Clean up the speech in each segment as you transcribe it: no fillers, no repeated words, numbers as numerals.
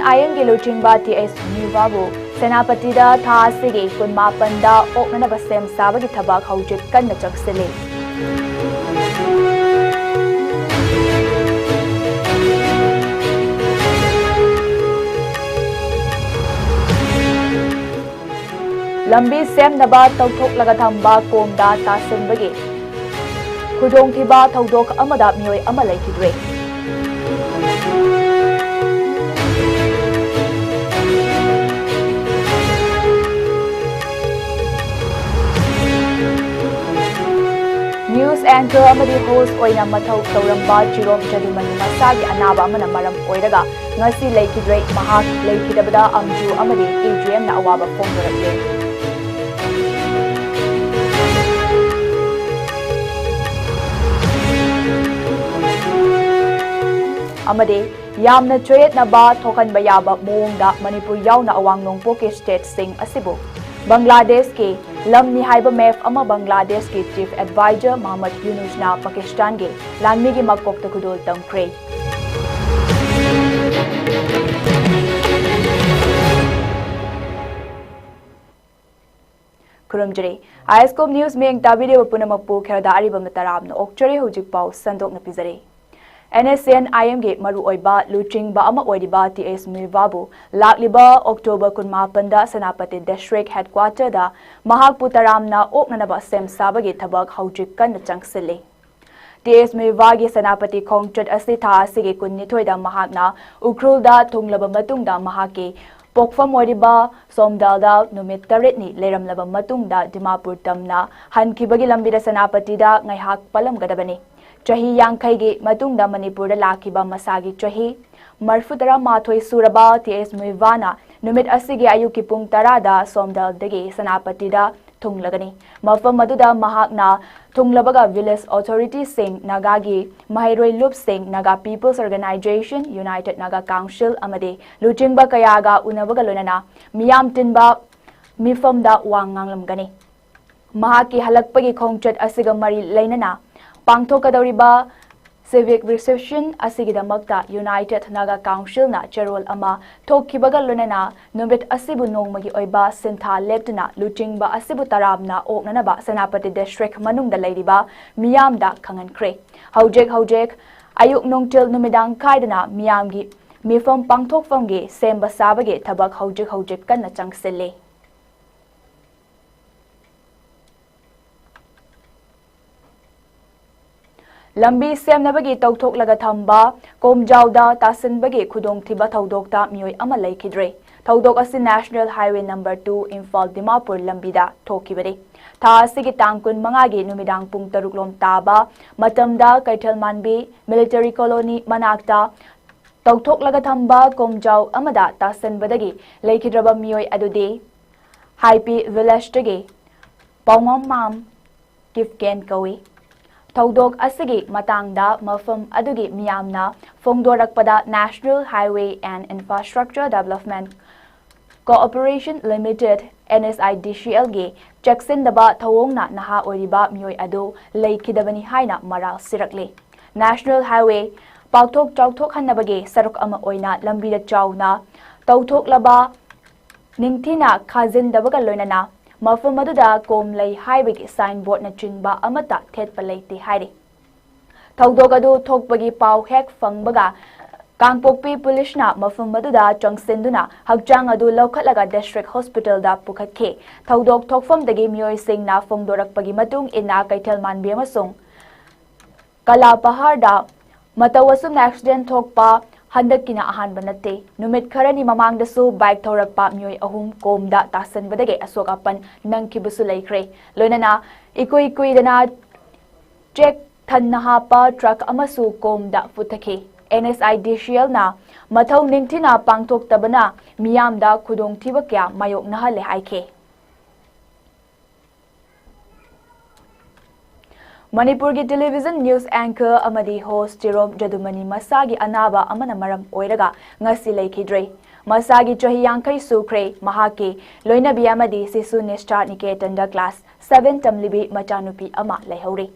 ISCOM gi luchingba TS Nivabu Senapatida tha asigi kunmapanda oknanaba sem sabagi thabak hojik kanna chaksili lambi sem naba tawthok laga thamba komda tasinbagi khudong thiba thodok amada mioi ama laikidre News anchor amadi host oina mathau tauramba Chirom Jadumani masagi anaba amana maram oiraga ngasi laikidre mahak laikidabada amju amadi AGM na awaba phongdorakle amade yamna choyet na ba thokan bayaba moongda Manipur yauna awang nongpo ke state sing asibu Bangladesh ke lamni haiba mef ama Bangladesh ke chief advisor Muhammad Yunus na Pakistan ke lanmi gi makok ta kudol tamkre Kurumjari ISCOM news me engta video punamapu kherda ariba mataram no okchare hojik pau sandok na pizare NSN IM ge maru oiba luching ba ama oidiba TS Mirvabu lakliba October kunmapanda Senapati District Headquarter da mahak putaramna oknanaba sem sabagi thabak hojik kan changsili TS Mirvagi Senapati Khongchat asi tha asigi kunnithoi da mahakna ukrul da thunglaba matungda mahake pokfam oidiba somdalda numit taret ni leramlaba matungda Dimapur tamna hankibagi lambida Senapati da ngaihak palam gadabani Chahi Yankai gi matungda Manipur da lakiba masagi chahi marfutara mathoi suraba TS Muivana numit asigi ayuki pung tarada somdal dagi Senapati da thunglagani mafam maduda mahakna thunglabaga village authority sing nagagi mahairoi loop sing naga people's organization United Naga Council amade luchingba kayaga unabaga lonana miyam tinba mifam da wanganglamgani mahaki halakpagi khongchat asiga mari lainana Pangthokadoriba civic reception asigidamakta United Naga Council na cherol ama thokkibaga lonana numit asibu nongmagi oiba sintha leptuna luchingba asibu tarabna oknanaba Senapati District manungda leiriba miyamda khangankre hojek ayuk nongtil numidang kaidana miyamgi mifam pangthokfamgi semba sabage thabak hojek kanna changsille Lambi semnabagi tawthok laga thamba komjawda tasinbagi khudong thiba thodokta mioi ama laikidre thodok asi National Highway number 2 imphal Dimapur lambida thokibari tha asigi tangkun mangagi numidang pung taruklom taba matamda Kaithalmanbi military colony manakta tawthok laga thamba komjaw amada tasinbadagi laikidraba mioi adudi Haipi village tagi pawngam mam kifken kawi Thodok asigi matangda mafam adugi miyamna phongdorakpada National Highway and Infrastructure Development Cooperation Limited NSIDCL ge chaksindaba thawongna naha oriba mioi adu laikidabani haina maral sirakle National Highway pakthok chawthok hannabage saruk ama oina lambida chawna tawthoklaba ningthina khajindabaga loinana Mafam aduda komlai haibagi signboard na chinba amata thetpa leite hairi thodok adu thokpagi paw hek fangbaga Kangpokpi police na mafam aduda changsinduna hakjang adu laukhatlaga district hospital da pukhatke thodok thokfam dagi mioi sing na phongdorakpagi matung ina Kaithalmanbi amasung Kalapahar da matawasum accident thokpa handakina ahan banate numit kharani mamangdasu bike thorakpa mioi ahum komda tasanbadage asokapan nangkibusu laikre loinana ikoi dana check thanna hapa truck amasu komda futhake NSIDCL na mathau ningthina pangthok tabana miyamda khudong thiba kya mayok nahale haike Manipur ki television news anchor amadi host Chirom Jadumani masagi anaba amana maram oiraga ngasi laikidre masagi chahi yankai sukre mahake loinabi amadi sisu nishta niketan da class 7 tamlibi machanupi ama laihori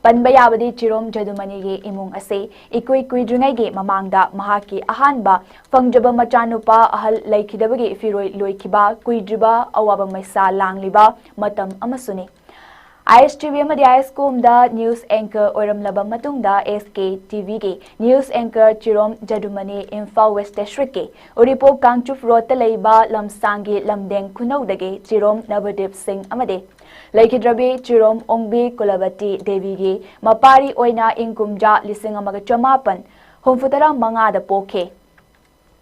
Panba yabadi Chirom Jadumani imung ase ikui kuidrungai mamangda mahaki ahanba fangjaba machanupa ahal laikidabagi firoi loikiba kuidriba awaba maisa langliba matam amasuni ISTV amadi ISCOM da news anchor oiramlaba matungda SK TV ge news anchor Chirom Jadumani imphal West District ge Uripok Kangchuf Road ta leiba lamsangi lamdeng kunaudage Chirom Navadip Singh amade Laikidrabi Chirom Ongbi Kulabati Devi ge mapari oina ingkumja lising amaga chamapan humfutara mangada poke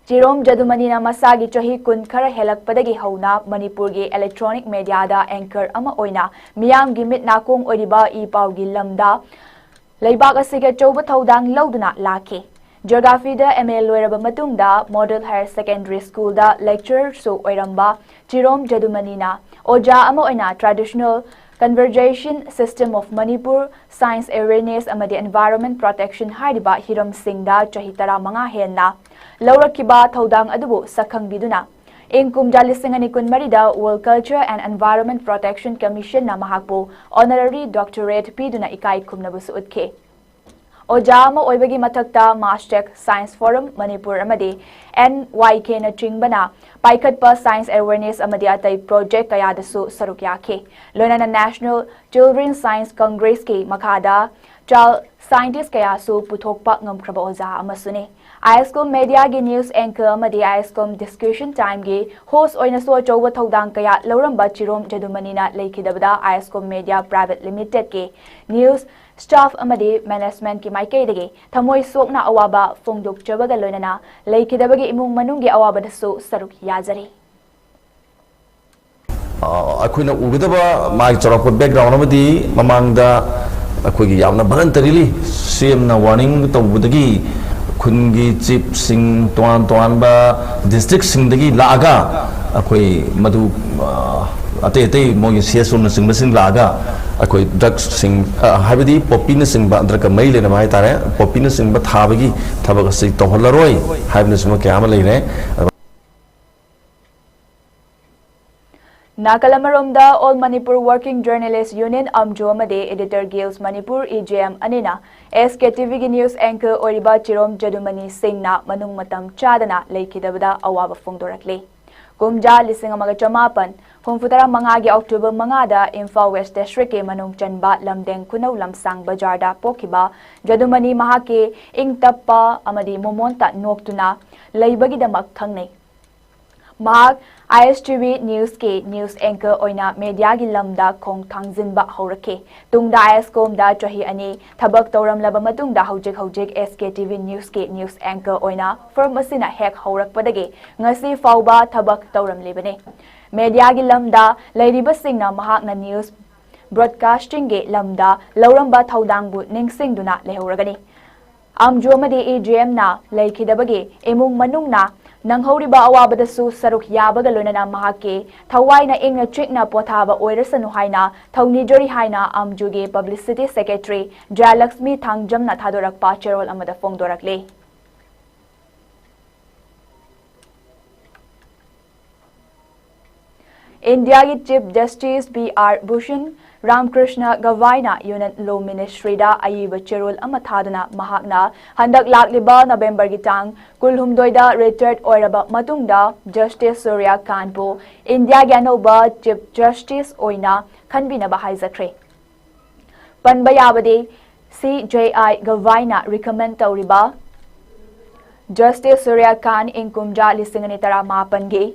Chirom Jadumani na masagi chahi kun khara helak padagi hauna Manipur ge electronic media da anchor ama oina miyam gi mit nakong oriba I paw gi lamda leibak asiga chouba thodang lauduna lake Geography da MA loiraba matungda Model Higher Secondary School da lecturer so oiramba Chirom Jadumani na Oja ama oina traditional conversation system of Manipur science awareness amadi environment protection hariba Hiram Singh da chahitara manga henna Laurakiba thodang adubu sakhang biduna Ingkum jalisingani kun marida World Culture and Environment Protection Commission na mahakpo honorary doctorate piduna ikai kumnabusu utke Ojama oibagi matakta Mashtech Science Forum Manipur amadi NYK na chingbana paikatpa science awareness amadi atai project kaya dasu sarukyake lona na National Children's Science Congress ke makada child scientist kaya su puthokpa ngamkraba oza amasuni ISCOM media gi news anchor amadi ISCOM discussion time gi host oina so chowa thodang kaya lauramba Chirom Jadumani na leikidabada ISCOM media private limited ke news staff amadi management ki maikay dagi thamoy sokna awaba fongdok chabaga loinana leikidabagi imung manunggi awaba dasu saruk yazari akhuna ugudaba mai chorapot background amadi mamangda akhoigi yamna voluntarily semna warning tawbudagi khungi chief sing toan ba district sing dagi laaga akhoi madu ate mogi CSO na sing basing laaga akhoi drugs sing habidi popina sing ba andra ka mai le na mai tare popina sing ba thabagi thabag se tohlaroi habna suma kyama leire Nakalamaromda All Manipur Working Journalists Union Amjo amade Editor Guilds Manipur EJM anina SKTV gi news anchor oriba Chirom Jadumani Singh na manung matam chadana leikidabada awaba fongdorakle Kumja lising amaga chamapan humfutara mangagi October mangada Imphal West District ke manung chanba lamdeng kunau lamsang bajarda pokiba Jadumani mahake ingtappa amadi momonta noktuna leibagi damak thangnei Mahak ISTV News ke news anchor oina media gi lamda khong thangjinba horake tungda ISCOM da chahi ani thabak tawram laba matungda hojik SKTV News ke news anchor oina firm asina hek horakpadage ngasi fauba thabak tawram lebane media gi lamda leiriba singna mahak na news broadcasting ge lamda lauramba thaudangbu ningsingduna lehoragani amjo amade EJM na leikidabage emung manungna Nanghoriba awabadasu saruk yabaga loinana mahake thawaina ingna chikna pothaba oirasanu haina thaunijori haina amjuge publicity secretary Jalaxmi Thangjamna thadorakpa cherol amada fongdorakle India ki Chief Justice B.R. Bhushan Ramkrishna Gavaina Unit Law Ministry da ayiba cherol amathadana mahakna handak lakliba November gitang kulhumdoida retired oiraba matungda Justice Surya Khan po India gyanoba Chief Justice oina khanbina bahaijakre panbayabade CJI Gavaina recommend tawriba Justice Surya Khan inkumja lisingani tara mapange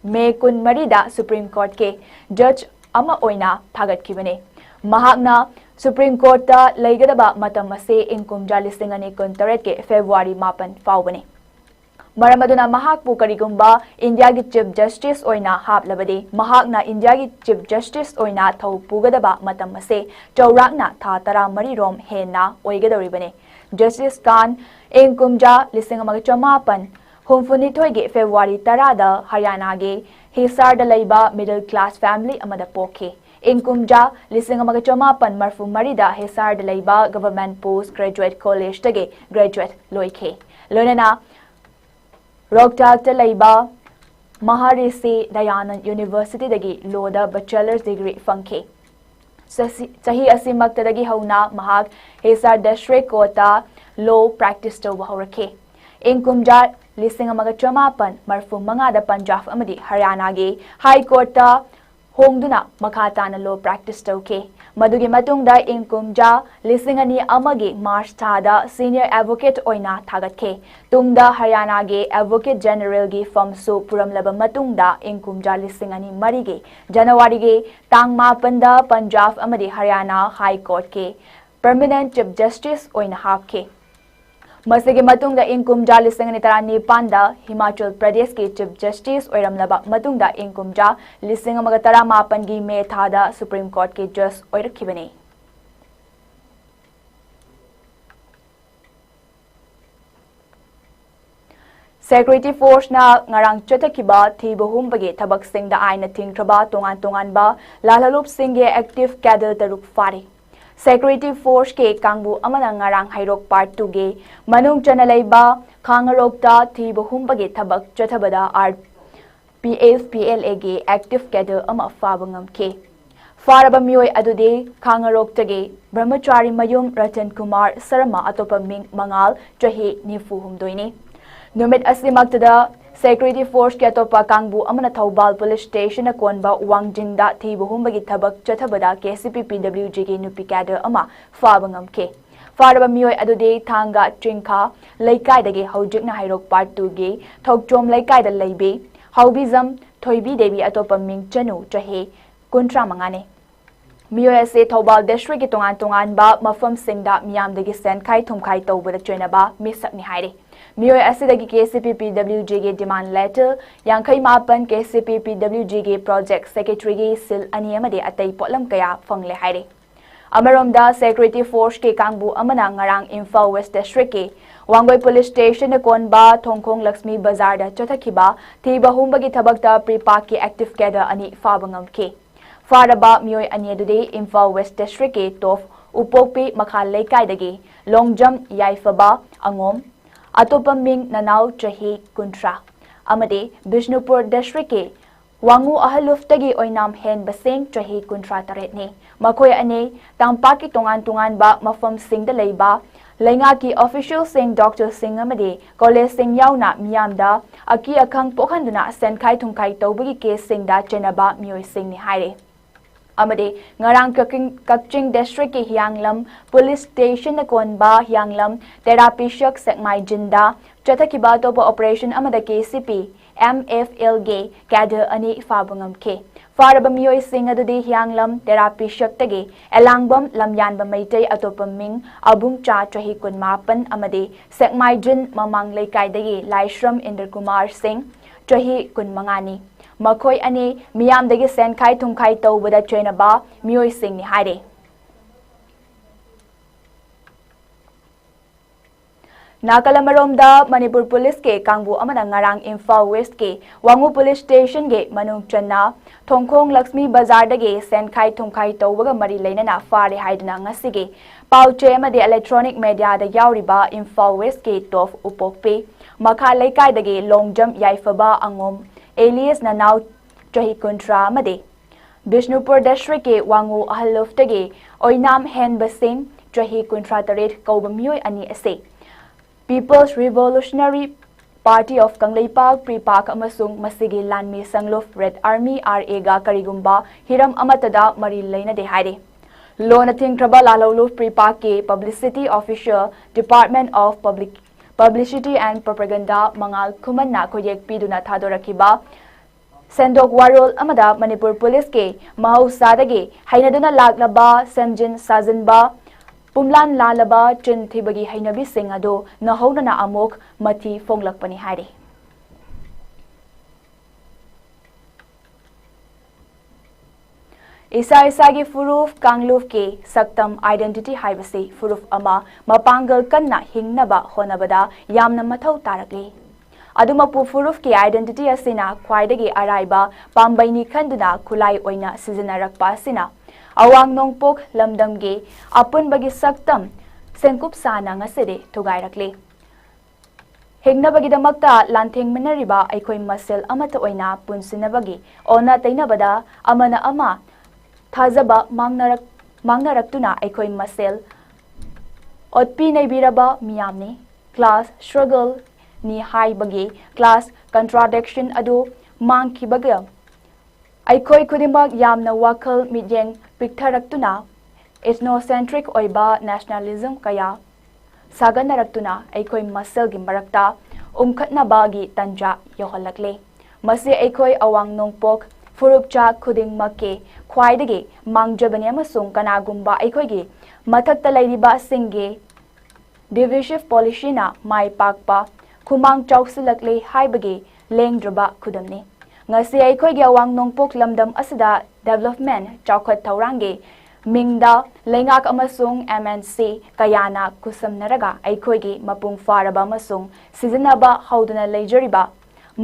May kun marida Supreme Court ke Judge ama oina thagat kibane mahakna Supreme Court ta leigadaba matam ase ingkumja lisingani kun taret ke February 8 faubane maramaduna mahakpu karigumba India gi Chief Justice oina haplabade mahakna India gi Chief Justice oina thau pugadaba matam ase chaurakna tha tara mari rom hena oigadoribane Justice Khan ingkumja lisingamaga chamapan humfunithoi ge February 10 da Haryana ge Hisar da leiba middle class family amada poke ingkumja lisingamaga chamapan marfu marida Hisar da leiba government post graduate college tage graduate loike lonena Roktak da leiba Maharishi Dayanand University dagi law da bachelor's degree fangke chahi asimaktadagi hauna mahak Hisar District Kota law practice tawba haurakhe Inkumja lising amaga chamapan marfu mangada Punjab amadi Haryana ge High Court ta hongduna makata na law practice tawke Madugi matungda Inkumja lising ani amagi March thada senior advocate oina thagatke tungda Haryana ge advocate general ge famsu puramlaba matungda Inkumja lising ani mari ge January ge tang mapanda Punjab amadi Haryana High Court ke permanent chief justice oina hapke Masige matungda Inkumja lising ani tarani panda Himachal Pradesh ke chief justice oiramlaba matungda Inkumja lising amaga tara mapan gi me thada Supreme Court ke judge oirakhibani Security Force na ngarang chatakiba thiba humbage thabak singda aina thingtraba tongan ba lalalup singge active cadre taruk fari Security Force ke kangbu amana ngarang hairok part 2 ge manung chanalaiba khangarokta thiba humbage thabak chathabada PFPLA ge active cadre ama fabangam ke faraba mioi adude khangarokta ge brahmachari mayum Ratan Kumar Sarma atopa ming mangal chahi nifu humdoini Numit asimaktada Security Force ke atopa kangbu amana Thobal Police Station na konba wangjingda thiba humbagi thabak chathabada KCP PWG ge nupi cadre ama fabangam ke faraba mioi adude thanga chingkha laikai dage haujikna hairok part 2 ge thokchom laikai da leibe haubizam thoibi devi atopa ming chanu chahe kuntra mangane mioi ase Thobal District ke tongan ba mafam singda miyam dagi sen khai thumkhai tawbada choina ba misakni haire Mioi asidagi KCP PWG ge demand letter yankai mapan KCP PWG ge project secretary ge sil ani amade atai potlam kaya fangle haire Amaromda Security Force ke kangbu amana ngarang Imphal West District ke Wangoi Police Station na konba Thongkhong Lakshmi Bazar da chothakiba thiba humbagi thabakta pre-park ke active cadre ani fabangam ke faraba mioi ani adude Imphal West District ke tof upokpi makhal laikai dagi longjam yaifaba angom Atopa ming nanau chahi kuntra amade Bishnupur District ke wangu ahaluf tagi oinam hen basing chahi kuntra taret ne makoi ane tangpaki tongan ba mafam sing da leiba lainga ki official sing Dr. Singh amade college sing yauna miyamda aki akhang pokhanduna senkhai thungkai tawbagi case sing da chenaba mioi sing ni haire amade ngarang Kakching District ke Hyanglam Police Station na konba Hyanglam Therapy Shak Sekmai Jinda chathakiba topa operation amada KCP MFL ge cadre ani fabangam ke faraba mioi sing adude Hyanglam Therapy Shak tage elangbam lamyanba maitai atopa ming abung cha chahi kunmapan amade Sekmai Jin mamang laikai dagi Laishram Inder Kumar Singh chahi kunmangani Makoi ani miyam dagi sen khai thumkhai tawbada choina ba mioi sing ni haire Nakalamarom da Manipur Police ke kangbu amana ngarang Imphal West ke Wangu Police Station ge manung channa Thongkhong Lakshmi Bazar dagi sen khai thumkhai tawbaga mari leinana fare haidna ngasige pauche amade electronic media da yauriba Imphal West ke tof upokpe makha laikai dagi longjam yaifaba angom alias nanau chahi kuntra amade Bishnupur District ke wangu ahaluf tagi oinam hen basing chahi kuntra taret kauba mioi ani ase People's Revolutionary Party of Kanglaipak Pre-Pak amasung masige lanmi sangluf Red Army RA ga karigumba hiram amatada mari leina de haire Lona thingtraba laloluf Pre-Pak ke Publicity Officer Department of Publicity and Propaganda Mangal Kumanna koyek piduna thadorakiba Sendok Warol amada Manipur Police ke mahausadagi hainaduna laglaba semjin sazinba pumlan lalaba chin thibagi hainabi sing ado nahauna amok mathi fonglakpani haire Isa-isagi furuf kangluf ke saktam identity haibasi furuf ama mapangal kanna hingnaba honabada yamna mathau tarakle adumapu furuf ke identity asina khwaidagi araiba pambaini khanduna khulai oina sizinarakpa asina awang nongpok lamdamge apunbagi saktam senkup sana ngaside thugairakle hingnabagidamakta lanthengmanariba aikhoi masel amata oina punsinabagi ona tainabada amana ama Thazaba ꯃꯥꯡꯅꯔꯛꯇꯨꯅ ꯑꯩꯈꯣꯏ ꯃꯁꯦꯜ ꯑꯣꯠꯄꯤ ꯅꯩꯕꯤꯔꯕ ꯃꯤꯌꯥꯝꯅꯤ class struggle ꯅꯤ ꯍꯥꯏꯕꯒꯤ class ꯀꯟꯇ꯭ꯔꯥꯗꯤꯛꯁꯟ ꯑꯗꯨ ꯃꯥꯡꯈꯤꯕꯒ ꯑꯩꯈꯣꯏ ꯈꯨꯗꯤꯡꯃꯛ ꯌꯥꯝꯅ ꯋꯥꯈꯜ ꯃꯤꯠꯌꯦꯡ ꯄꯤꯛꯊꯔꯛꯇꯨꯅ ꯏꯊꯅꯣꯁꯦꯟꯇ꯭ꯔꯤꯛ ꯑꯣꯏꯕ ꯅꯦꯁꯅꯦꯂꯤꯖꯝ ꯀꯌꯥ ꯁꯥꯒꯠꯅꯔꯛꯇꯨꯅ ꯑꯩꯈꯣꯏ ꯃꯁꯦꯜꯒꯤ ꯃꯔꯛꯇ ꯎꯝꯈꯠꯅꯕꯒꯤ ꯇꯟꯖꯥ ꯌꯧꯍꯜꯂꯛꯂꯦ ꯃꯁꯤ ꯑꯩꯈꯣꯏ ꯑꯋꯥꯡ ꯅꯣꯡꯄꯣꯛ ꯐꯨꯔꯨꯞꯆꯥ ꯈꯨꯗꯤꯡꯃꯛꯀꯤ ꯈ꯭ꯋꯥꯏꯗꯒꯤ ꯃꯥꯡꯖꯕꯅꯤ ꯑꯃꯁꯨꯡ ꯀꯅꯥꯒꯨꯝꯕ ꯑꯩꯈꯣꯏꯒꯤ ꯃꯊꯛꯇ ꯂꯩꯔꯤꯕꯁꯤꯡꯒꯤ ꯗꯤꯚꯤꯖꯤꯚ ꯄꯣꯂꯤꯁꯤꯅ ꯃꯥꯏ ꯄꯥꯛꯄ ꯈꯨꯃꯥꯡ ꯆꯥꯎꯁꯤꯜꯂꯛꯂꯦ ꯍꯥꯏꯕꯒꯤ ꯂꯦꯡꯗ꯭ꯔꯕ ꯈꯨꯗꯝꯅꯤ ngasi aikoi gi awang nongpok lamdam asida development chaukhat thaurangi mingda lengak amasung MNC kayana kusamnaraga aikoi gi mapung faraba amasung sizinaba hauduna leijariba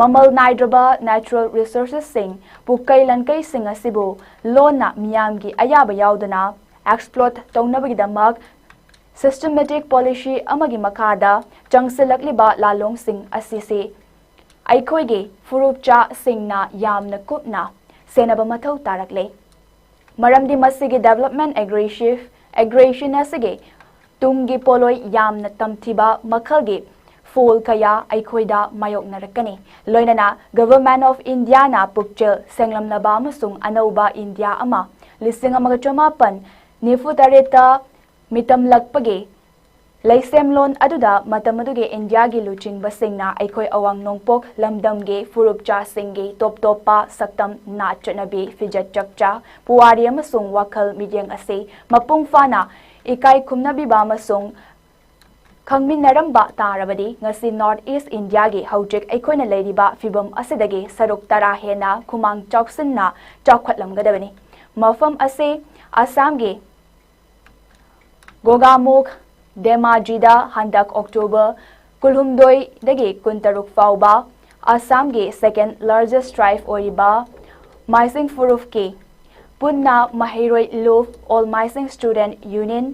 mamal naidraba natural resources sing pukai lankai sing asibu lona miyam gi ayaba yaudana exploit taunabagi damak systematic policy amagi makada changsilakliba lalong sing asisi ꯑꯩꯈꯣꯏꯒꯤ ꯐꯨꯔꯨꯞꯆꯥꯁꯤꯡꯅ ꯌꯥꯝꯅ ꯀꯨꯞꯅ ꯁꯦꯟꯅꯕ ꯃꯊꯧ ꯇꯥꯔꯛꯂꯦ ꯃꯔꯝꯗꯤ ꯃꯁꯤꯒꯤ development ꯑꯦꯒ꯭ꯔꯦꯁꯟ ꯑꯁꯤꯒꯤ ꯇꯨꯡꯒꯤ ꯄꯣꯠꯂꯣꯏ ꯌꯥꯝꯅ ꯇꯝꯊꯤꯕ ꯃꯈꯜꯒꯤ ꯐꯣꯜ ꯀꯌꯥ ꯑꯩꯈꯣꯏꯗ ꯃꯥꯌꯣꯛꯅꯔꯛꯀꯅꯤ ꯂꯣꯏꯅꯅ ꯒꯚꯔꯟꯃꯦꯟꯠ ꯑꯣꯐ ꯏꯟꯗꯤꯌꯥꯅ ꯄꯨꯛꯆꯦꯜ ꯁꯦꯡꯂꯝꯂꯕ ꯑꯃꯁꯨꯡ ꯑꯅꯧꯕ ꯏꯟꯗꯤꯌꯥ ꯑꯃ 1948ꯇ ꯃꯤꯇꯝꯂꯛꯄꯒꯤ ꯂꯩꯁꯦꯝꯂꯣꯟ ꯑꯗꯨꯗ ꯃꯇꯝ ꯑꯗꯨꯒꯤ ꯏꯟꯗꯤꯌꯥꯒꯤ ꯂꯨꯆꯤꯡꯕꯁꯤꯡꯅ ꯑꯩꯈꯣꯏ ꯑꯋꯥꯡ ꯅꯣꯡꯄꯣꯛ ꯂꯝꯗꯝꯒꯤ ꯐꯨꯔꯨꯞꯆꯥꯁꯤꯡꯒꯤ ꯇꯣꯞ ꯇꯣꯞꯄ ꯁꯛꯇꯝ ꯅꯥꯠ ꯆꯠꯅꯕꯤ ꯐꯤꯖꯦꯠ ꯆꯛꯆꯥ ꯄꯨꯋꯥꯔꯤ ꯑꯃꯁꯨꯡ ꯋꯥꯈꯜ ꯃꯤꯠꯌꯦꯡ ꯑꯁꯤ ꯃꯄꯨꯡ ꯐꯥꯅ ꯏꯀꯥꯏ ꯈꯨꯝꯅꯕꯤꯕ ꯑꯃꯁꯨꯡ ꯈꯪꯃꯤꯟꯅꯔꯝꯕ ꯇꯥꯔꯕꯗꯤ ꯉꯁꯤ ꯅꯣꯔꯊ ꯏꯁꯠ ꯏꯟꯗꯤꯌꯥꯒꯤ ꯍꯧꯖꯤꯛ ꯑꯩꯈꯣꯏꯅ ꯂꯩꯔꯤꯕ ꯐꯤꯚꯝ ꯑꯁꯤꯗꯒꯤ ꯁꯔꯨꯛ 10 ꯍꯦꯟꯅ ꯈꯨꯃꯥꯡ ꯆꯥꯎꯁꯤꯟꯅ ꯆꯥꯎꯈꯠꯂꯝꯒꯗꯕꯅꯤ ꯃꯐꯝ ꯑꯁꯤ ꯑꯁꯥꯝꯒꯤ ꯒꯣꯒꯥꯃꯨꯈ ꯙꯦꯃꯥꯖꯤꯗ ꯍꯟꯗꯛ ꯑꯣꯛꯇꯣꯕꯔ 12ꯗꯒꯤ 13 ꯐꯥꯎꯕ ꯑꯁꯥꯝꯒꯤ ꯁꯦꯀꯦꯟ ꯂꯥꯔꯖꯦꯁꯠ ꯇ꯭ꯔꯥꯏꯕ ꯑꯣꯏꯔꯤꯕ ꯃꯥꯏꯁꯤꯡ ꯐꯨꯔꯨꯞꯀꯤ ꯄꯨꯟꯅ ꯃꯍꯩꯔꯣꯏ ꯂꯨꯞ ꯑꯣꯜ ꯃꯥꯏꯁꯤꯡ ꯁ꯭ꯇꯨꯗꯦꯟꯠ ꯌꯨꯅꯤꯌꯟ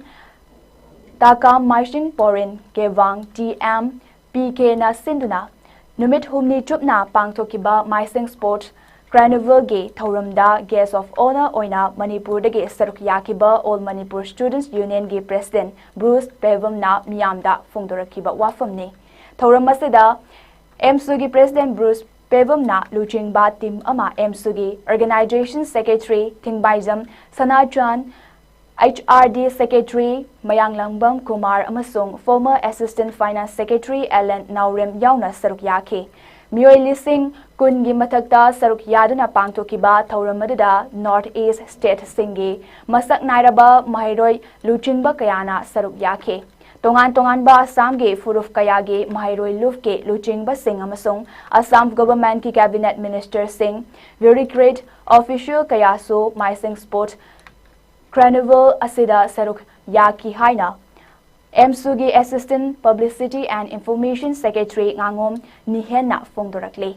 ꯇꯥꯀꯥ ꯃꯥꯏꯁꯤꯡ ꯄꯣꯔꯤꯟ ꯒꯦꯋꯥꯡ TM PK ꯅ ꯁꯤꯟꯗꯨꯅ ꯅꯨꯃꯤꯠ 6ꯅꯤ ꯆꯨꯞꯅ ꯄꯥꯡꯊꯣꯛꯈꯤꯕ ꯃꯥꯏꯁꯤꯡ ꯁ꯭ꯄꯣꯔꯠꯁ ꯀꯥꯔꯅꯤꯚꯦꯜꯒꯤ ꯊꯧꯔꯝꯗ ꯒꯦꯁꯠ ꯑꯣꯐ ꯑꯣꯅꯔ ꯑꯣꯏꯅ ꯃꯅꯤꯄꯨꯔꯗꯒꯤ ꯁꯔꯨꯛ ꯌꯥꯈꯤꯕ ꯑꯣꯜ ꯃꯅꯤꯄꯨꯔ ꯁ꯭ꯇꯨꯗꯦꯟꯠꯁ ꯌꯨꯅꯤꯌꯟꯒꯤ ꯄ꯭ꯔꯦꯁꯤꯗꯦꯟꯠ ꯕ꯭ꯔꯨꯁ ꯄꯦꯕꯝꯅ ꯃꯤꯌꯥꯝꯗ ꯐꯣꯡꯗꯣꯔꯛꯈꯤꯕ ꯋꯥꯐꯝꯅꯤ ꯊꯧꯔꯝ ꯑꯁꯤꯗ ꯑꯦꯝꯁꯨꯒꯤ ꯄ꯭ꯔꯦꯁꯤꯗꯦꯟꯠ ꯕ꯭ꯔꯨꯁ ꯄꯦꯕꯝꯅ ꯂꯨꯆꯤꯡꯕ ꯇꯤꯝ ꯑꯃ ꯑꯦꯝꯁꯨꯒꯤ organisation secretary Thingbaijam Sanachan HRD Secretary Mayanglambam Kumar amasung former Assistant Finance Secretary Alan Naurem yauna saruk yaki mioi lising kungi mathakta saruk yaduna pangthokiba thauram aduda North East State singi masak nairaba mahairoi luchingba kayana saruk yaki tongan ba Assam ge furuf kayagi mahairoi lufke luchingba sing amasung Assam government ki cabinet minister sing bureaucrat official kayasu maising sport Carnival asida saruk yaki haina MSUGI Assistant Publicity and Information Secretary ngangom nihenna fongdorakle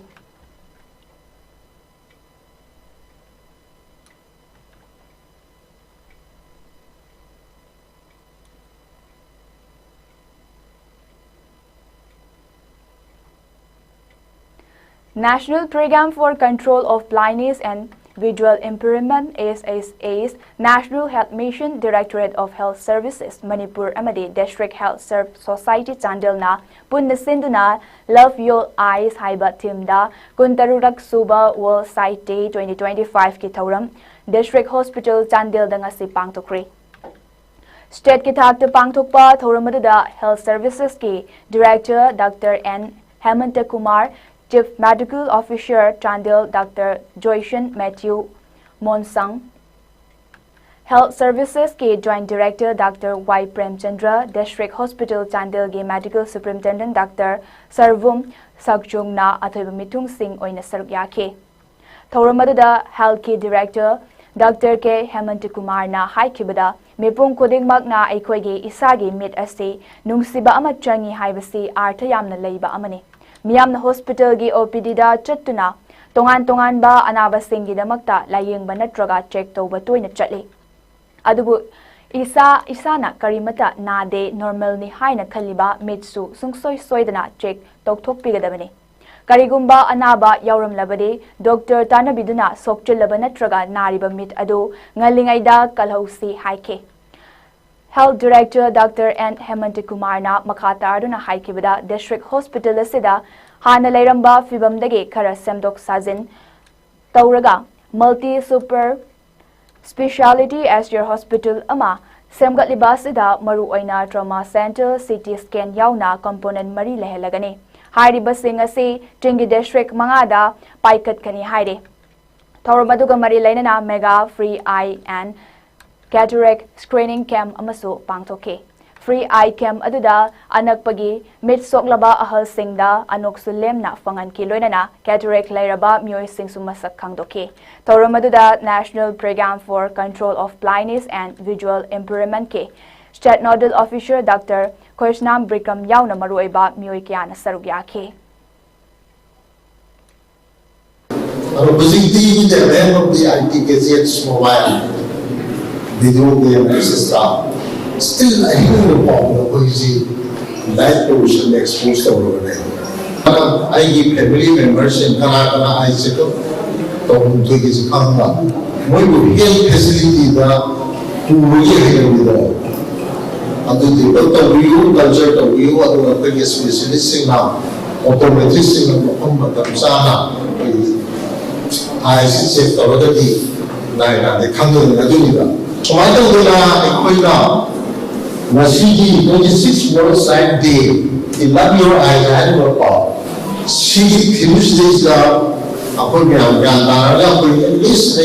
National Program for Control of Blindness and Visual Impairment SSA's National Health Mission Directorate of Health Services Manipur amadi District Health Society Chandilna punna sinduna Love Your Eyes haiba teamda kuntarurak suba World Sight Day 2025 ki thauram District Hospital Chandil da ngasi pangtokri State ki thakta pangthokpa thauram aduda Health Services ki Director Dr. N. Hemanta Kumar Chief Medical Officer Chandil Dr. Joyshan Matthew Monsang Health Services के Joint Director Dr. Y. Premchandra District Hospital Chandil के Medical Superintendent Dr. Sarvum Sakjungna अथवा मिथुंग सिंह ओइना सरक याखे थौरम अदुदा Health के Director Dr. K. Hemant Kumar na हाइखिबदा मिपुंग खुदिंगमकना अखोइगे इसागे मिट असे नुंगसिबा अमा चंगी हाइबसी अर्थ यामना लैबा अमने मियामना हॉस्पिटल की OPD दा चट्टुना तोंगान बा अनाबसिंगी दमकता लायेंगबा नत्रगा चेक तौबा तोइना चटले अदुबु इसाना करीमता नादे नॉर्मल नि हाइना खलिबा मिटसु सुंगसोय सोयदना check तौथोकपिगदबने Karigumba anaba yauramlabadi Dr. Tanabiduna sokchilaba natraga nariba mit adu ngalingaida kalhausi haike. Health Director Dr. N. Hemantikumar na makatarduna haikibada District Hospital asida hana lairamba fibamdagi kara semdok sajin tauraga multi super speciality as your hospital ama semgatliba sida maru oina trauma center CT scan yauna component mari lehelagani hairiba sing ase tingi district mangada paikat kani haire thaurumaduga mari lainana mega free eye and cataract screening camp amaso pangthoke free eye camp aduda anakpagi mit soklaba ahal singda anoksu lemna fangan ki loinana cataract lairaba mioi singsu masak khangdoke thaurumaduda national program for control of blindness and visual impairment ke state nodal officer Dr. Krishnam Brikam yauna maruiba mioi kyana saruk yakhe Basically, with the name of the IT gadgets, mobile, video game, etc. Still, I don't know how easy light pollution exposed to our life. I give family members in Kanakana, I check up, to his Kanga. When we get facility to really with all. And the development of view, culture of view, and the specialist now, automatic of I said, already, the Congo, so I don't know, Masiji 26 World Sight Day, in your eyes, I don't know. She finished this appointment, at least I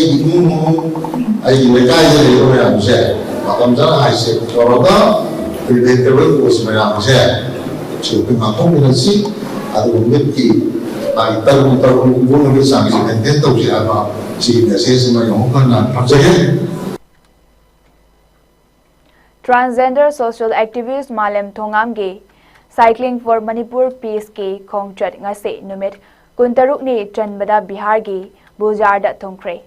said, I said, Corona, preventable was my answer. So, my community, I will make it. I told you something and then told you about my own project. Transgender social activist Malem Thongamge cycling for Manipur peace ke khongchat ngase numit kuntaruk ni chanbada Bihar ge Bujar da thongkre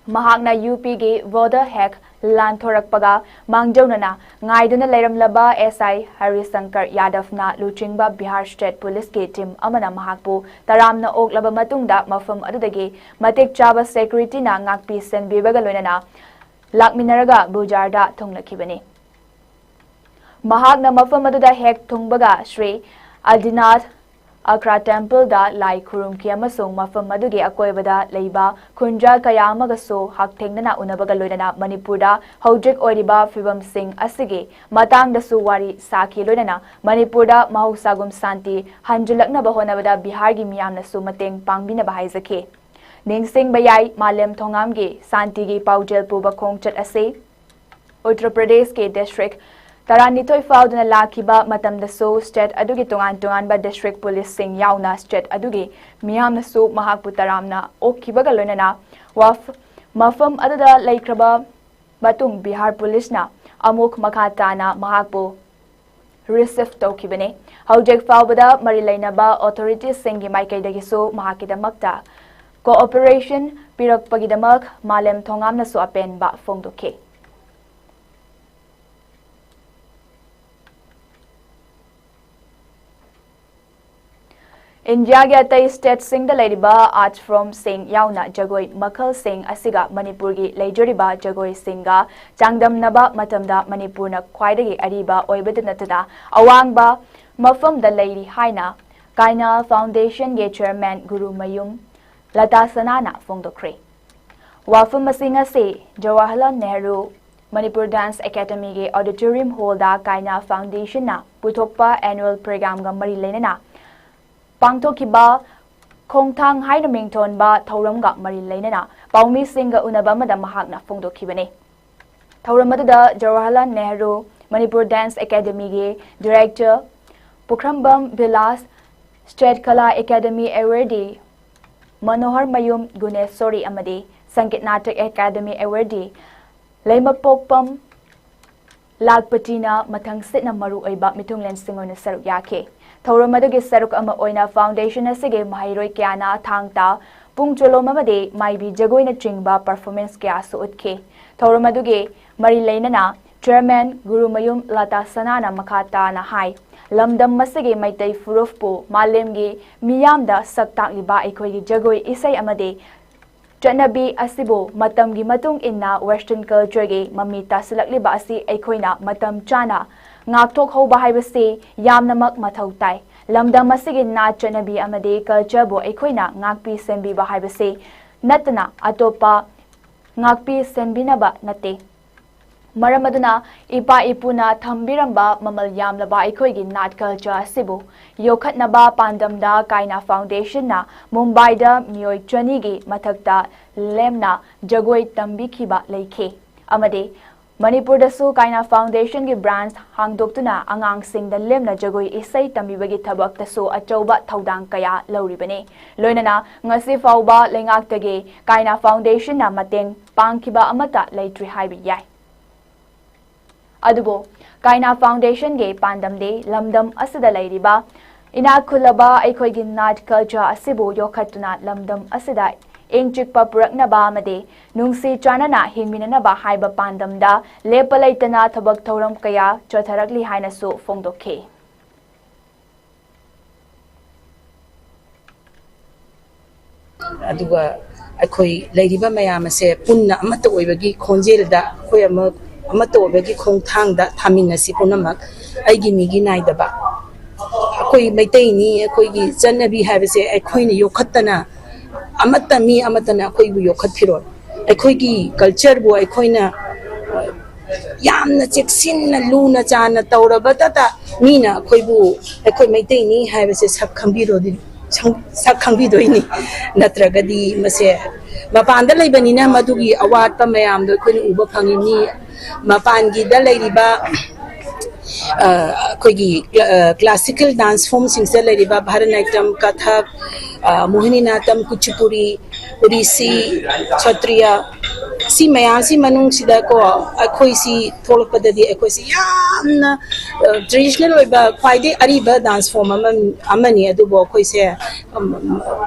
mahakna UP ge voter hack lanthorakpaga mangjona ngaiduna leiramlaba SI Harisankar Yadav na luchingba Bihar State Police ke team amana mahakpu taramna oklaba matungda mafam adudage matik chaba security na ngakpi senbibaga loinana Lakminaraga Bujarda thonglakibani mahakna mafam aduda hek thongbaga Sri Adinath Akra Temple da lai khurumki amasung mafam aduge akoibada leiba khunja kaya amagaso hakthengna unabaga loinana Manipurda hojik oiriba fibam sing asige matangdasu wari saki loinana Manipurda mahusagum santi hanjulakna bahonabada Bihar gi miyamna su mateng pangbina bahaizake Ningsing bayai Malem Thongamge Santigi Paujel Puba Khongchat ase Uttar Pradesh ke district Taranitoi Fauduna Lakiba Matamdaso state adugi tongan ba district police sing yauna state adugi miyamna su mahakpu taramna okhibaga loinana waf mafam adada laikraba batung Bihar police na amuk makhatana mahakpu receive tokibane hojek faubada marilainaba authorities singi maikaidagi su mahakidamakta Cooperation Pirak Pagidamak Malem Thongam na su apen ba fongdoke. India ge atai state sing da ladiba art from sing yauna jagoi Makhal Singh asiga Manipur gi leijoriba jagoi singa changdam naba matamda Manipur na khwaidagi ariba oibada natada awangba mafam da leiri haina Kaina Foundation ge chairman Guru Mayum Lata Sanana Fongdokre. Wafum Masinga se Jawaharlal Nehru Manipur Dance Academy ge Auditorium Hall da Kaina Foundation na Puthokpa annual program ga mari lenana Pangthokiba Khongthang haina mingthon ba thauram ga mari lenana Paumi Singha unaba mada mahakna Fongdokhibane. Thauram aduda Jawaharlal Nehru Manipur Dance Academy ge Director Pukhrambam Bilas State Kala Academy awardee Manohar Mayum Gunesori amadi Sangit Natak Academy awardee Leimapokpam Lagpatina Mathang Sitna Maru Oiba Mitunglen Singona Saruk Yake Thauramadu Saruk Ama Oina Foundation asige Mahiroi Kyana Thangta Pung Cholomamade Maibi Jagoina Chingba performance kya su utke Thauramadu Mari Lainana Chairman Gurumayum Lata Sanana Makata na hai lamdam masigi maitai furufpu malemgi miyamda saktakliba aikoi jagoi isai amade Chanabi asibu matamgi matung inna Western culture ge mami tasilakliba asi aikoina matam chana ngaktok hoba haibasi yamnamak mathau tai lamdam masigi na chanabi amade culture bo aikoina ngakpi sembi ba haibasi natna atopa ngakpi senbinaba nate Maramaduna ipa ipuna thambiramba mamal yamlaba aikhoigi nat culture asibu yokhatnaba pandamda kaina foundation na Mumbai da mioi chani gi mathakta lemna jagoi tambikhiba leikhe amade Manipur da su kaina foundation gi branch hangdoktuna angang sing da lemna jagoi isai tambibagi thabak ta su achauba thaudang kaya lauribane loinana ngasi fauba lengak tage kaina foundation na mateng pangkhiba amata leitri haibi yai Adubo, Kaina Foundation ge pandam de lamdam asida lairiba ina khulaba aikhoigi nat culture asibu yokhatuna lamdam asida engchikpa puraknaba amade nungsi chanana hingminanaba haiba pandamda lepalaitana thabak thoram kaya chotharakli haina su fongdokhe aduga aikoi lairiba mayam ase punna amata oibagi khonjelda khoi amata obegi khongthang da thamina si punamak aigi migi naidaba akoi maitai ni akoi gi chanabi habese akoi ni yokhatana amata mi amatana akoi bu yokhat phirol akoi gi culture bu akoi na yamna cheksin na luna chana tawraba tata mina akoi bu akoi maitai ni habese sab khambiro di sak khangbi doini natragadi mase mapanda laibani na madugi awat pa mayam do kun uba phangi ni mapangi da lairiba koigi classical dance form singsa lairiba bharatanatyam kathak mohininatam kuchipuri odissi kshatriya si mayam si manung sida ko akhoi si tholpadadi akhoi si yamna traditional oiba kwaide ariba dance form amani adu bo akhoi se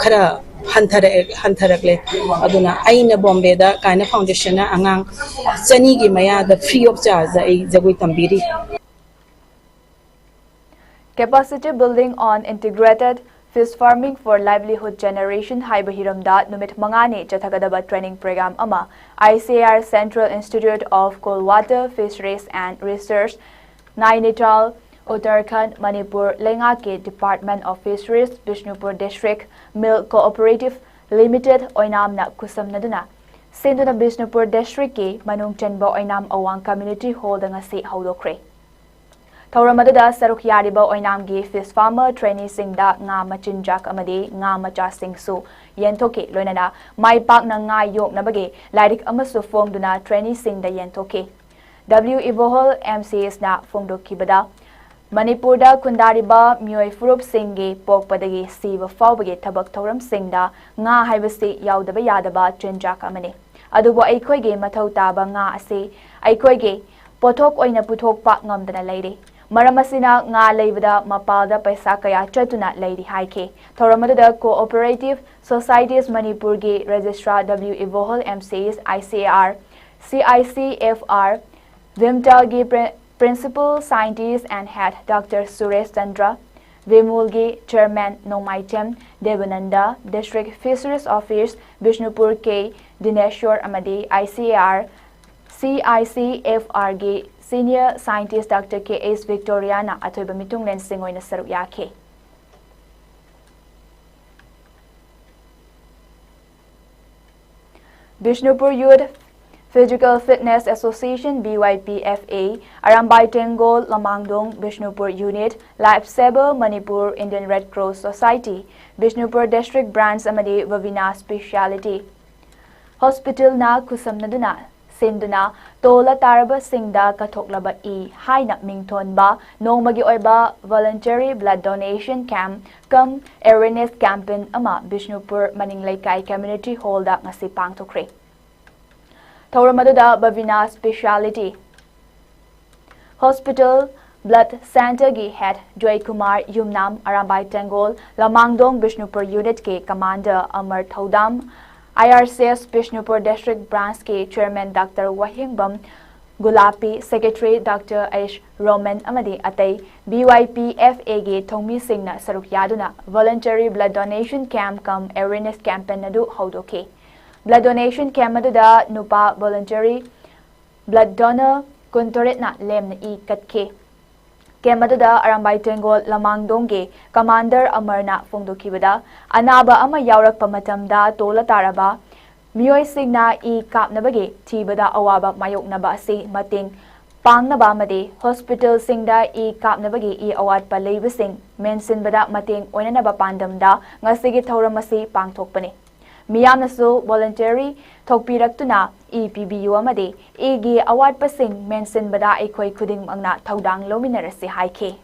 khara hantarakle aduna aina Bombay da Kaina Foundation na angang chani gi maya da free of charge ai jagoi tambiri Capacity building on integrated fish farming for livelihood generation haiba hiramda numit mangane chathagadaba training program ama ICAR Central Institute of Cold Water Fisheries and Research Nainital Uttarakhand Manipur Lengake Department of Fisheries Bishnupur District Milk Cooperative Limited Oinamna Kusamnaduna Senduna Bishnupur District ke Manung Chenba Oinam Awang Community Hall da ngasi haudokre Thauramada saruk yariba oinam gi fish farmer trainee singda nga machinjak amade nga macha singsu yentoke loinana mai pak na nga yok nabage lairik amasu fongduna trainee singda yentoke W Ivohol MCS na fongdokibada Manipur da kundariba mioi furup singge pokpadagi siba fawbage thabak thoram singda nga haibasi yaudaba yadaba chinjak amane adubo aikhoige mathau taba nga ase aikhoige pothok oina puthok pa ngamdana leire Maramasina nga leibada mapalda paisa kaya chatuna leiri haike thoramada cooperative societies Manipur ge registrar W Ivohol MCS ICAR CICFR Vimtal ge Principal Scientist and Head Dr. Suresh Chandra, Vimulgi Chairman Nomaitem Devananda, District Fisheries Office Bishnupur K. Dineshwar Amadi, ICAR, CICFR G. Senior Scientist Dr. K.S. Victoriana Atoiba Mitung Lensing Oina Saruk Yake. Bishnupur Youth Physical Fitness Association BYPFA, Arambai Tengol Lamangdong Bishnupur Unit, Lifesaver Manipur Indian Red Cross Society, Bishnupur District Branch Amadi Vavina Speciality Hospital na Kusamnaduna, Sinduna, Tola Taraba Singda Katoklaba E, Haina Mington Ba, Nomagi Oiba Voluntary Blood Donation Camp, Come Awareness Campaign Ama Bishnupur Maninglaikai Community Hall da ngasi pangtokre. Thauramada Bavina Speciality Hospital Blood Center gi Head Joy Kumar Yumnam Arambai Tengol Lamangdong Bishnupur Unit ke Commander Amar Thaudam IRCS Bishnupur District Branch ke Chairman Dr. Wahingbam Gulapi, Secretary Dr. H. Roman Amadi Atay, BYPFA ge Thongmi Singna Saruk Yaduna, Voluntary Blood Donation Camp cum Awareness Campaign Nadu Haudoke. Blood Donation Camp Maduda Nupa Voluntary Blood Donor Kuntoretna Lemna I Katke. Camp Maduda Arambai Tengol Lamangdongge, Commander Amarna Fongdokibada, Anaba Ama Yaurak Pamatamda, Tola Taraba, Mioy Signa I Kapnabage, Tibada Awaba Mayoknaba Si Mating, Pangnaba Made, Hospital Singda I Kapnabage I Awad Palay Sing, Mensin Bada Mating, Oinanaba Pandamda, Ngasigi Tauramasi Pang Tokpane. Miyamnasu voluntary Tokpiraktuna, EPBU Amade, Egi Awad Pasing, Mensin Bada Ekoi Kuding Magna, Taudang Lominarasi Haike.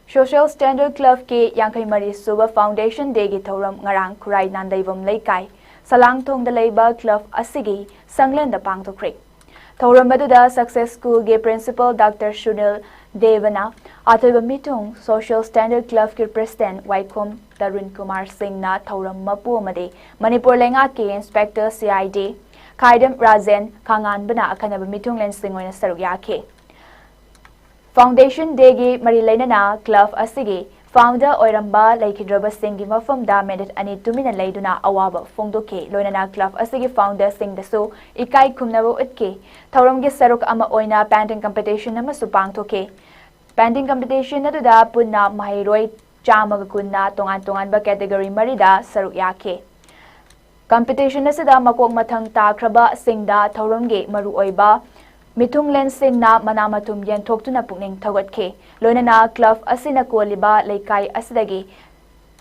Social Standard Club ke Yangkai Mari Suba Foundation Degi Thoram Ngarang Kurai Nandaivam Laikai, Salang Thong the Labor Club Asigi, Sanglen the Pang Tokri. Thoram Baduda Success School Ge Principal Dr. Shunil Devana, Ataba Mitung, Social Standard Club ke President Waikom Darun Kumar Singh na Thoram Mapu Made, Manipur Lenga ke Inspector CID, Kaidam Razen, Kangan Bana Akanaba Mitung Lensing on Saruyake. Foundation Degi Marilaina Club Asigi, Founder Oiramba Laikidraba Singh Mafam da Medit Ani Tumina Laiduna Awaba Fongdoke, Loinana Club Asigi Founder Singh Daso, Ikai Kumnabo Utke, Tauramgi Saruk Ama Oina Painting Competition Namasupang Toke. Painting Competition Naduda Puna Mahiroi Chamagakunna Tongan Tonganba Category Marida Saruk Yake. Competition Nasida Makok Matang Takraba Singda Tauramge Maru Oiba. Mitung Lensing na manamatum yan toktuna pungning tagot ke. Loinana Club Asina Kualiba Laikai Asidagi.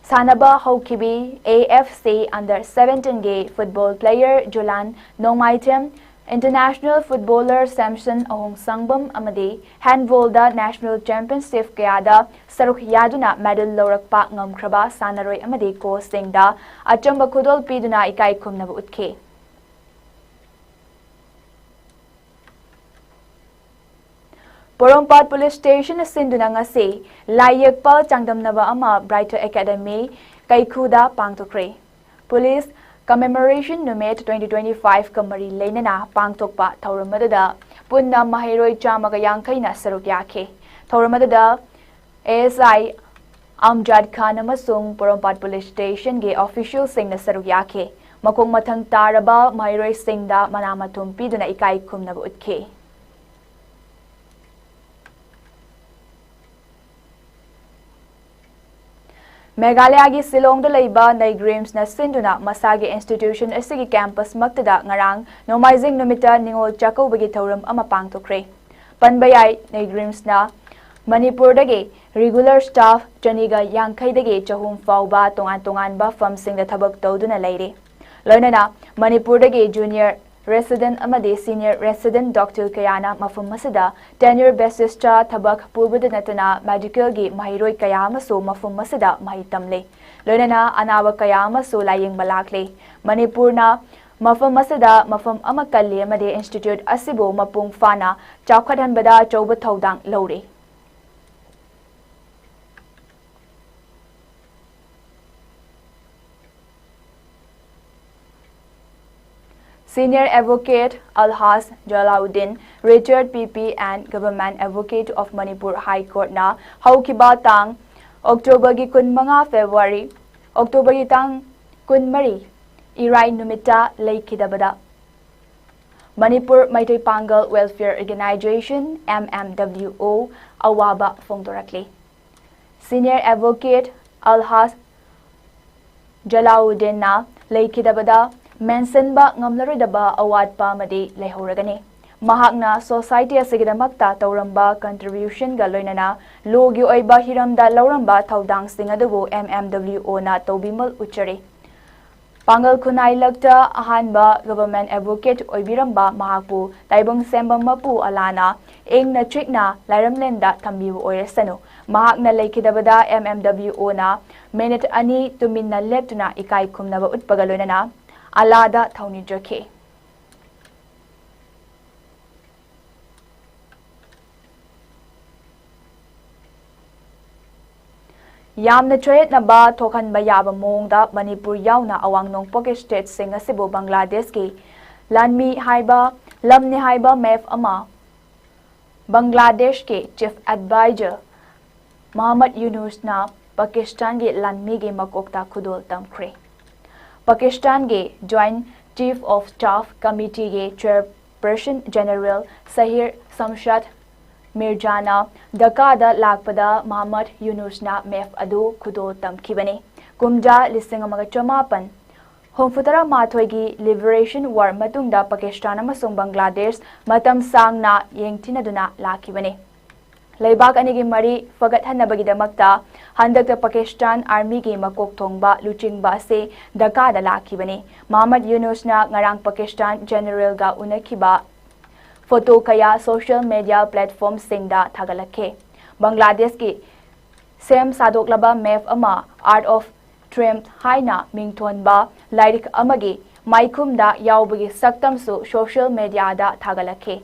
Sanaba Haukibi AFC Under 17 Gay Football Player Jolan Nongmaitem, International Footballer Samson Ahong Sangbam Amade, Handball National Championship Kayada, Saruk Yaduna Medal Lorakpa Ngamkraba Sanaroi Amade Ko Singda, Achamba Kudol Piduna Ikai Kumnabu Utke. Porompat Police Station Sinduna ngasi Layekpa Changdamnaba Ama Brighter Academy Kaikuda Pangtokre. Police Commemoration Numit 2025 Kamari Lenana Pangtokpa Tauramada Punna Mahiroi Chamagayang Kaina Sarukyake. Tauramada ASI Amjad Khan Amasung Porompat Police Station Ge Official Sing na Sarukyake. Makong Matang Taraba Mahiroi Singda Manamatum Piduna Ikai Kumnabu Utke. Meghalaya gi Silong da Laiba Naigrims na Sinduna Masagi Institution Asigi Campus Maktada Ngarang Nomaizing Numita Ningol Chako Bagi Tauram Amapang Tokre. Panbayay Naigrims na Manipur dagi regular staff Janiga Yangkai dagi Chahum Fauba Tongan Tongan ba Famsing da Tabak Tawduna Lady. Loinana Manipur dagi Junior Resident Amade Senior Resident Dr. Kayana Mafum Masada Tenure Basis cha Tabak Pubada Natana Medical Gi Mahiroi Kayama so Mafum Masada Mahitamle. Loinana Anawa Kayama so Laying Balakle. Manipurna Mafum Masada Mafum Amakali Amade Institute Asibo Mapung Fana Chaukadan Bada Choba Taudang Lore. Senior Advocate Alhas Jalauddin, retired PP and Government Advocate of Manipur High Court na Haukiba Tang, October gi Kunmanga February, October gi Tang Kunmari, Irai Numita Laikidabada. Manipur Maitai Pangal Welfare Organization, MMWO, Awaba Fongdorakli. Senior Advocate Alhas Jalauddin na Laikidabada, Mention ba ngamlaridaba award pa madi lehoragani. Mahakna society asigidamakta tauramba contribution galoinana logi oiba hiramda lauramba taudang singadubu MMWO na tobimal uchare. Pangal kunai lagta ahanba government advocate oibiramba mahakpu taibong sembam mapu alana ing na trikna lairamlenda tambibu oirasano. Mahakna laikidabada MMWO na minute ani tumin na leptuna ikai kumnaba utpagaloinana Alada Tony Joke. Yamna choyetnaba thokhanba yaba mongda Manipur yauna awang nongpok state sing asibu Bangladesh ki lanmi haiba lamni haiba mef ama Bangladesh ke chief advisor Muhammad Yunus na Pakistan ge lanmi ge makokta khudol tamkhre Pakistan ge joint chief of staff committee ge chairperson general Sahir Samshad Mirjana Dhaka lakpada Muhammad Yunus na mef adu khudo tamkhibani kumja lisinga chamapan Homfutara mathoigi liberation war matungda Pakistan amasung Bangladesh matam sangna yengtinaduna lakibani Leibak anigi mari fagat hanabagidamagta handakta Pakistan army gi makok thongba luchingba se Dhaka lakibani Muhammad Yunus na ngarang Pakistan general ga unakiba Photo kaya social media platform singda thagalakhe Bangladesh ki sem sadoklaba map ama art of triumph haina mingthonba lairik amagi maikhumda yaubagi saktamsu social media da thagalakhe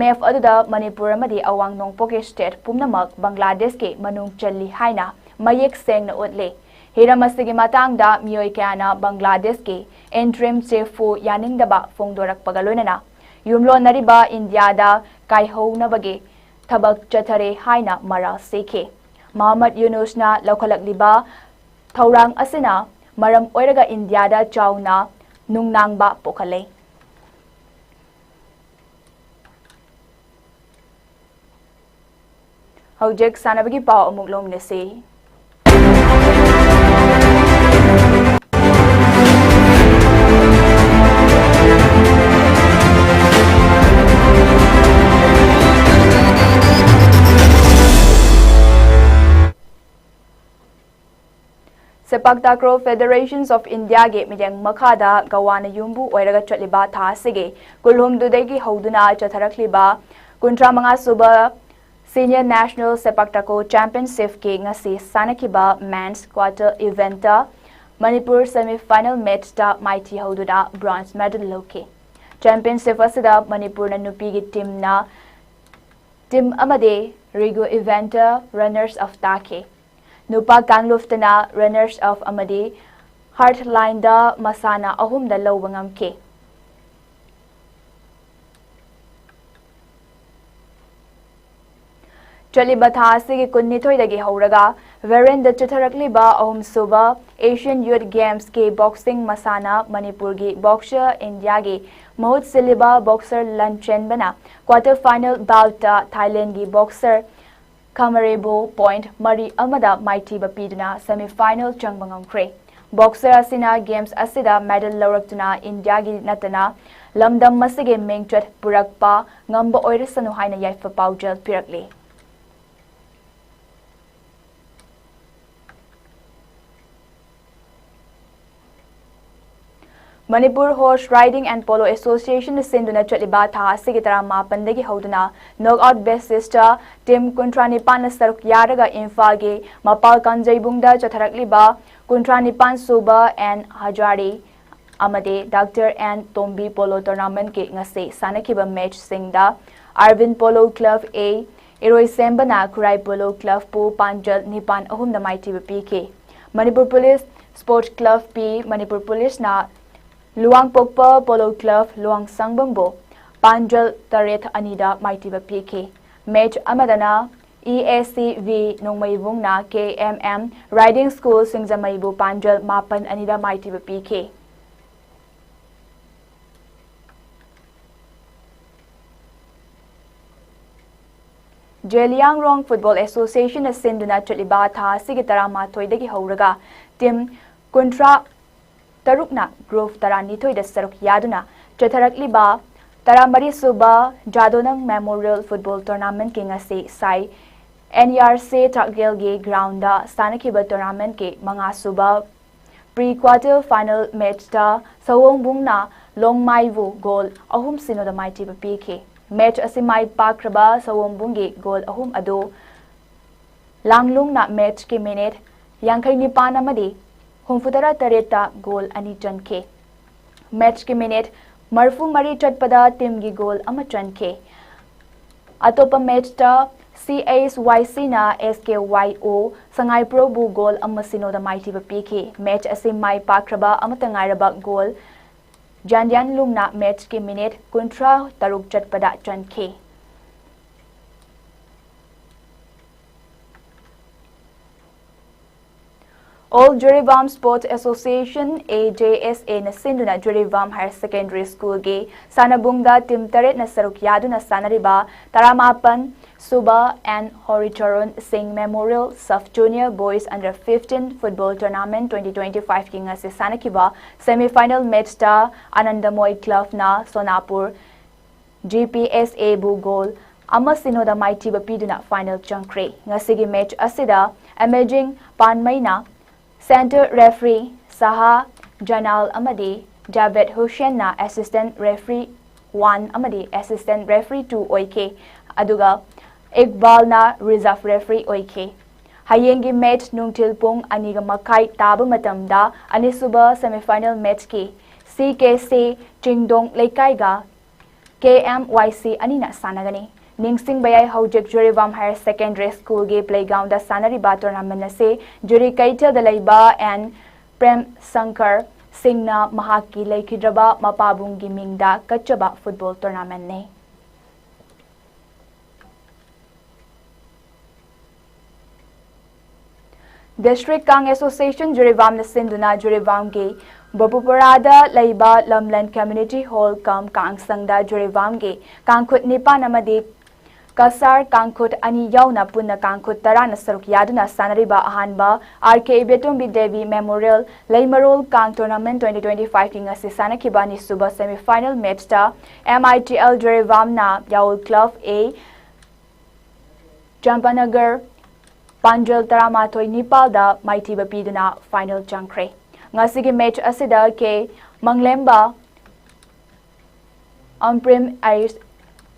map aduda Manipur amadi awang nongpok state pumnamak Bangladesh ke manung challi haina mayek sengna otle Hiramasigi matangda miyoi kayana Bangladesh ke interim chief fu yaningdaba fongdorak pagalonana Yumlo nariba India da kaihou nabage thabak chathare haina mara sekhe Muhammad Yunus na lokhalak liba thaurang asina maram oiraga India da chauna nungnangba pokhale Hojek sanabagi pau amuklom nese Sepak Takraw Federations of India ge mideng makhada gawana yumbu oiraga chatliba tha sige kulhum dudegi hoduna chatharakliba kuntra manga suba Senior National Sepak Takraw Championship ke ngasi sanakiba men's quarter event Manipur semi-final match ta mighty hoduna bronze medal loke Championship asida Manipur na nupi gi team amade rigo event runners of take Nupa Gangluftana runners of Amadi Heartline da Masana ahum da lawangam ke Chaliba thasi ki kunnithoi dagi hauraga Varen da chitharakliba ahum suba Asian Youth Games ke boxing masana Manipur gi boxer India gi mahut siliba boxer Lanchen bana quarter final bout Thailand gi boxer Kamarebo point Mari Amada Mighty Bapiduna semi-final Changbangangkre. Boxer Asina Games Asida medal Lawraktuna India gi Natana Lamdam Masige Mingchat Purakpa Ngamba Oirasanu Haina Yaifa Paujal Pirakli. Manipur Horse Riding and Polo Association sinduna chatliba tha sigitara mapandagi hoduna knockout basis ta team kuntrani pan saruk yaraga imphal ge mapal kanjaibungda chatharakliba kuntrani pan suba and hajari amade Dr. and Tombi Polo Tournament ke ngase sanakiba match singda Arvind Polo Club A Iroi Sembana Kurai Polo Club pu panjal nipan ahum da mighty PK Manipur Police Sports Club P Manipur Police na Luang Pokpa Polo Club Luang Sangbangbo Panjal Taret Anida Maitiba PK Match Amadana EACV Nongmaibung na KMM Riding School Singzamaibu Panjal Mapan Anida Maitiba PK Jeliang Rong Football Association sinduna chatliba tha sigitara mathoidagi hauraga team Kuntra Tarukna Grove Taranithoy da Saruk Yaduna Chatharakliba Taramari Suba Jadonang Memorial Football Tournament ke ngase sai NRC Takgel ge ground da Sanakiba Tournament ke manga suba pre-quarter final match da Sawongbung na Longmaivu goal ahum sino da mighty PK match asimai pakraba Sawongbung ge goal ahum ado Langlung na match ke minute Yankai Nipan amadi Humfutara Tareta goal ani chanke. Match ke minute Marfu Mari Chatpada team gi goal ama chanke. Atopa match ta CSYC na SKYO Sangai Pro bu goal amasino da mighty bapiki match asi mai pakraba amatangairaba goal Jandian Lungna match ki minute kuntra taruk chatpada chanke All Juribam Sports Association AJSA na sinduna Juribam Higher Secondary School ge sanabungda team taret na saruk yaduna sanariba taramapan Suba and Horicharon Singh Memorial Sub Junior Boys Under 15 Football Tournament 2025 king as sanakiba semi-final match ta Anandamoy Club na Sonapur GPSA bu goal amasino da mighty bapiduna final changkre ngasigi match asida emerging panmaina Center referee Saha Janal Amadi Javed Hussein na assistant referee 1 Amadi assistant referee 2 oike aduga Iqbal na reserve referee oike hayengi match nungtil pung aniga makai taba matamda anisuba semi-final match ki CKC Chingdong Laikai ga KMYC anina sanagani Ningsing bayay haujek Juribam Higher Secondary School ge playground da sanariba tournament na se Juri Kaita Dalaiba and Prem Sankar Singh na mahaki laikidraba mapabung gimingda kachaba football tournament ne. District Kang Association Juribam na sinduna Juribam ge Bapuparada Laiba Lamland Community Hall kam Kang Sangda Juribam ge Kangkut Nipa namadi Kasar Kangkut ani yauna punna Kangkut tarana saruk yaduna sanariba ahanba RK Betumbi Devi Memorial Laimarol Kang Tournament 2025 kinga si sanakibani suba semi-final match ta MITL Juribam na Yaul Club A Champanagar Panjal Taramatoy Nepal da mighty bapiduna final changkre ngasigi match asida ke Manglemba Amprim Iris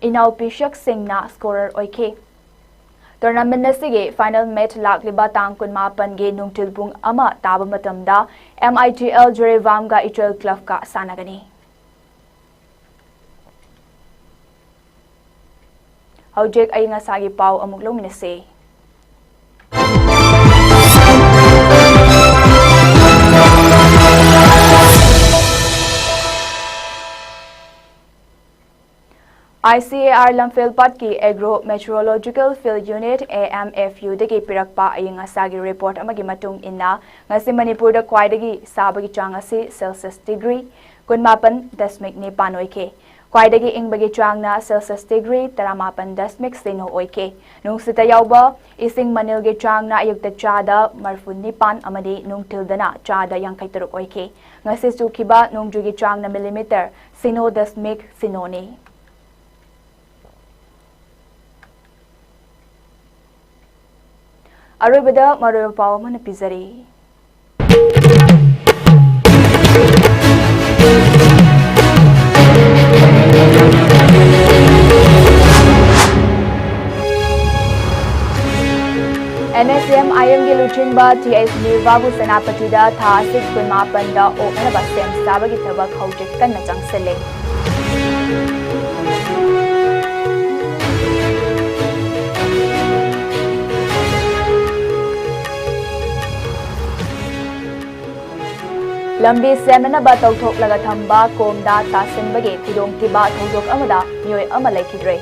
Inaw Pishak Singh na scorer oike. Tournament na sige final match lakliba tangkun mapan ge nung tilpung ama taba matamda MITL Juribam ga Ichel Club ka sanagani. Haujek ay nga sagi pau amuglong minase. ICAR Lamphel Patki Agro Meteorological Field Unit AMFU dagi pirakpa ayang asagi report amagi matung inna ngasi Manipur da kwaidagi sabagi chang asi Celsius degree kunmapan dasmik ni panoike kwaidagi ingbagi chang na Celsius degree taramapan dasmik sino oike nung sita yauba ising manilgi chang na ayukta chada marfun nipan amadi nung tildana chada yang kaituruk oike ngasi sukiba nung jugi chang na millimeter sino dasmik sino ni Arubada Maru Pau Manapizari. NSM Ayam Giluchinba TS Nirbabu Sanapatida Tha 6.8 da o Anabasem Sabagi Tabak Haujik Kan Nachang Sele. Lambi semana ba tawthok laga thamba komda tasinbage khudong tiba thawdok amada myoi ama laikidre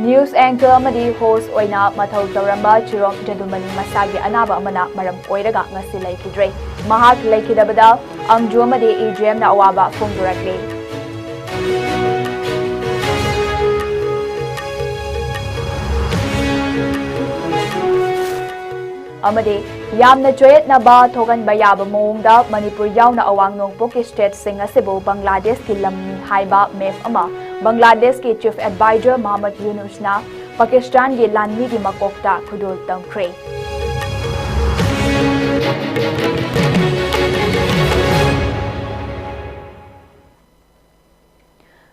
News anchor amadi host oina mathau tawramba chirom jadumani masagi anaba amana maram oiraga ngasi laikidre mahak laikidabada amju amadi EGM na awaba phongdurakle Amade yamna joyet na ba thogan bayaba moongda Manipur yauna awang nongpok ki state sing asibo Bangladesh ki lamni haiba mef ama Bangladesh ki chief advisor Muhammad Yunus na Pakistan ki lanni ki makokta khudol tamkre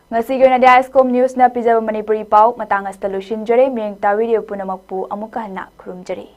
Ngasi na dia ISCOM news na pijaba Manipuri pau matangas talushin jare miyang ta video punamakpu amukahna khurumjari